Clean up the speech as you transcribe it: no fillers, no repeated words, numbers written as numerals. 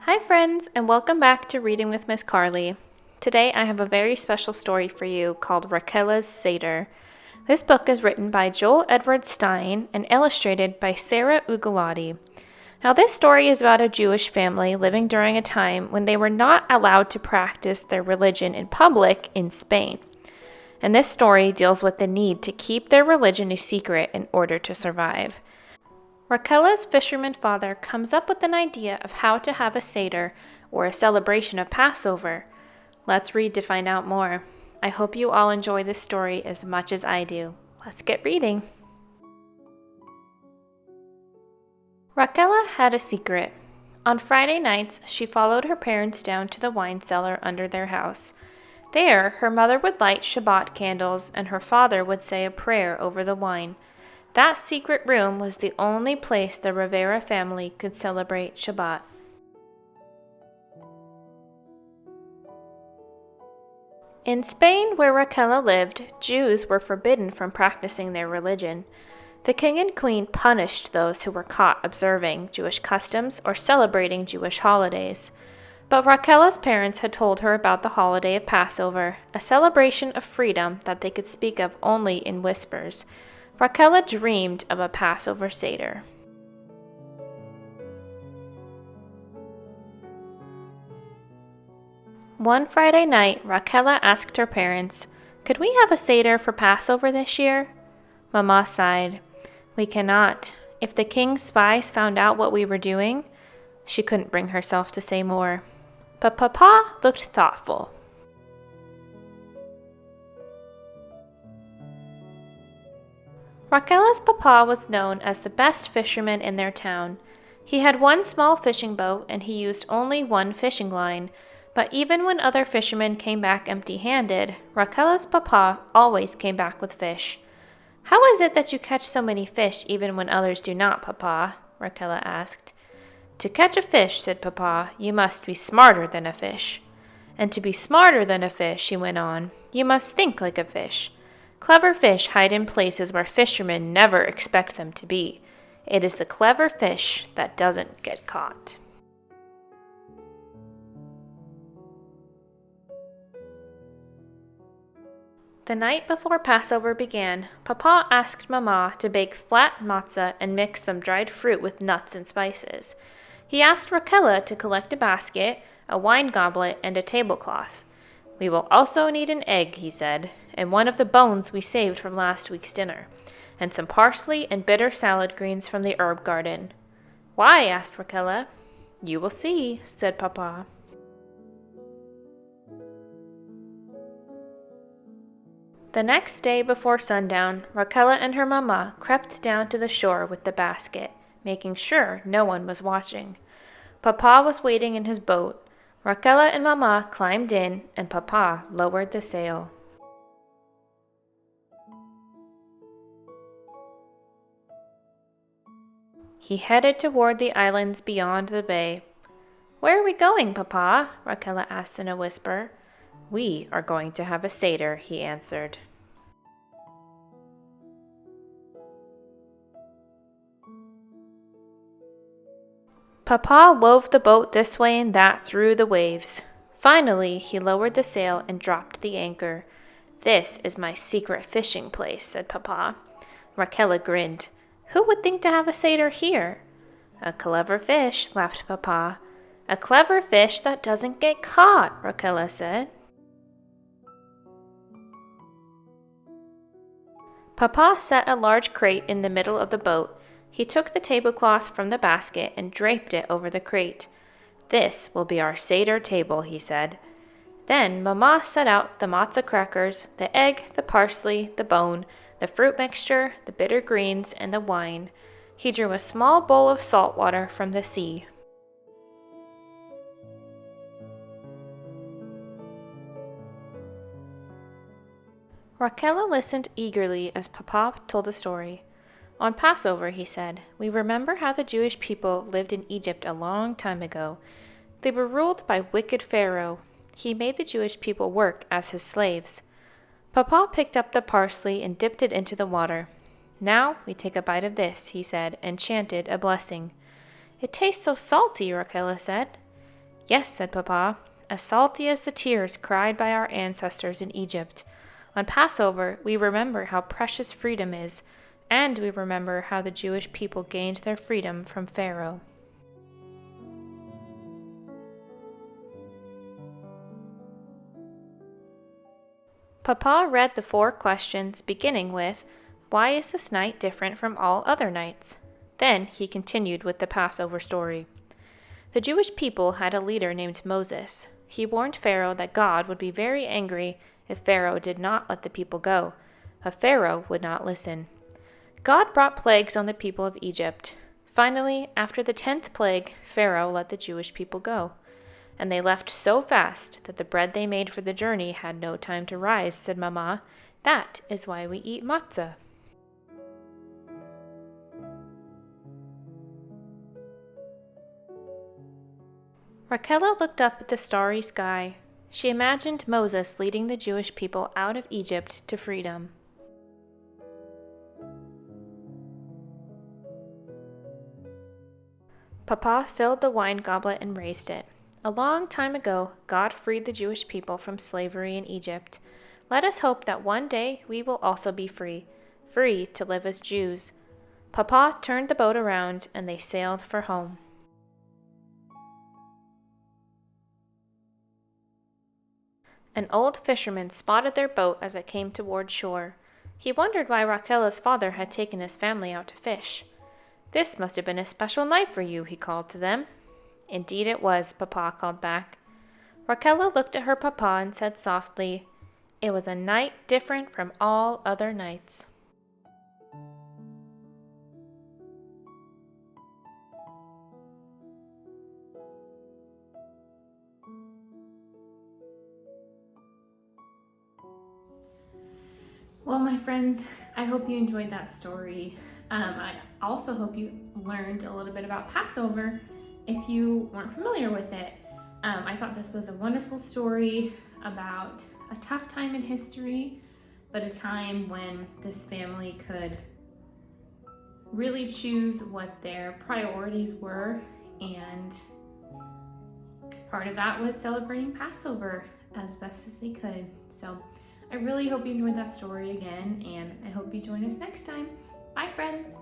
Hi friends, and welcome back to Reading with Miss Carly. Today I have a very special story for you called Raquela's Seder. This book is written by Joel Edward Stein and illustrated by Sara Ugolotti. Now this story is about a Jewish family living during a time when they were not allowed to practice their religion in public in Spain. And this story deals with the need to keep their religion a secret in order to survive. Raquela's fisherman father comes up with an idea of how to have a Seder, or a celebration of Passover. Let's read to find out more. I hope you all enjoy this story as much as I do. Let's get reading. Raquela had a secret. On Friday nights, she followed her parents down to the wine cellar under their house. There, her mother would light Shabbat candles, and her father would say a prayer over the wine. That secret room was the only place the Rivera family could celebrate Shabbat. In Spain, where Raquela lived, Jews were forbidden from practicing their religion. The king and queen punished those who were caught observing Jewish customs or celebrating Jewish holidays. But Raquela's parents had told her about the holiday of Passover, a celebration of freedom that they could speak of only in whispers. Raquela dreamed of a Passover Seder. One Friday night, Raquela asked her parents, "Could we have a Seder for Passover this year?" Mama sighed. "We cannot. If the king's spies found out what we were doing..." She couldn't bring herself to say more. But Papa looked thoughtful. Raquela's papa was known as the best fisherman in their town. He had one small fishing boat and he used only one fishing line, but even when other fishermen came back empty-handed, Raquela's papa always came back with fish. "How is it that you catch so many fish even when others do not, Papa?" Raquela asked. "To catch a fish," said Papa, "you must be smarter than a fish. And to be smarter than a fish," she went on, "you must think like a fish. Clever fish hide in places where fishermen never expect them to be. It is the clever fish that doesn't get caught." The night before Passover began, Papa asked Mama to bake flat matzah and mix some dried fruit with nuts and spices. He asked Raquela to collect a basket, a wine goblet, and a tablecloth. "We will also need an egg," he said, "and one of the bones we saved from last week's dinner, and some parsley and bitter salad greens from the herb garden." "Why?" asked Raquela. "You will see," said Papa. The next day before sundown, Raquela and her mama crept down to the shore with the basket, making sure no one was watching. Papa was waiting in his boat. Raquela and Mama climbed in, and Papa lowered the sail. He headed toward the islands beyond the bay. "Where are we going, Papa?" Raquela asked in a whisper. "We are going to have a Seder," he answered. Papa wove the boat this way and that through the waves. Finally, he lowered the sail and dropped the anchor. "This is my secret fishing place," said Papa. Raquela grinned. "Who would think to have a Seder here?" "A clever fish," laughed Papa. "A clever fish that doesn't get caught," Raquela said. Papa set a large crate in the middle of the boat. He took the tablecloth from the basket and draped it over the crate. "This will be our Seder table," he said. Then Mama set out the matzah crackers, the egg, the parsley, the bone, the fruit mixture, the bitter greens, and the wine. He drew a small bowl of salt water from the sea. Raquela listened eagerly as Papa told the story. "On Passover," he said, "we remember how the Jewish people lived in Egypt a long time ago. They were ruled by wicked Pharaoh. He made the Jewish people work as his slaves." Papa picked up the parsley and dipped it into the water. "Now we take a bite of this," he said, and chanted a blessing. "It tastes so salty," Raquela said. Yes, said Papa, as salty as the tears cried by our ancestors in Egypt. On Passover, we remember how precious freedom is, and we remember how the Jewish people gained their freedom from Pharaoh. Papa read the 4 questions, beginning with, "Why is this night different from all other nights?" Then he continued with the Passover story. The Jewish people had a leader named Moses. He warned Pharaoh that God would be very angry if Pharaoh did not let the people go, but Pharaoh would not listen. God brought plagues on the people of Egypt. Finally, after the 10th plague, Pharaoh let the Jewish people go. And they left so fast that the bread they made for the journey had no time to rise, said Mama. That is why we eat matzah. Raquela looked up at the starry sky. She imagined Moses leading the Jewish people out of Egypt to freedom. Papa filled the wine goblet and raised it. A long time ago, God freed the Jewish people from slavery in Egypt. Let us hope that one day we will also be free to live as Jews. Papa turned the boat around and they sailed for home. An old fisherman spotted their boat as it came toward shore. He wondered why Raquela's father had taken his family out to fish. "This must have been a special night for you," he called to them. "Indeed it was," Papa called back. Raquela looked at her papa and said softly, "It was a night different from all other nights." Well, my friends, I hope you enjoyed that story. I also hope you learned a little bit about Passover if you weren't familiar with it. I thought this was a wonderful story about a tough time in history, but a time when this family could really choose what their priorities were, and part of that was celebrating Passover as best as they could. So I really hope you enjoyed that story again, and I hope you join us next time. Bye, friends!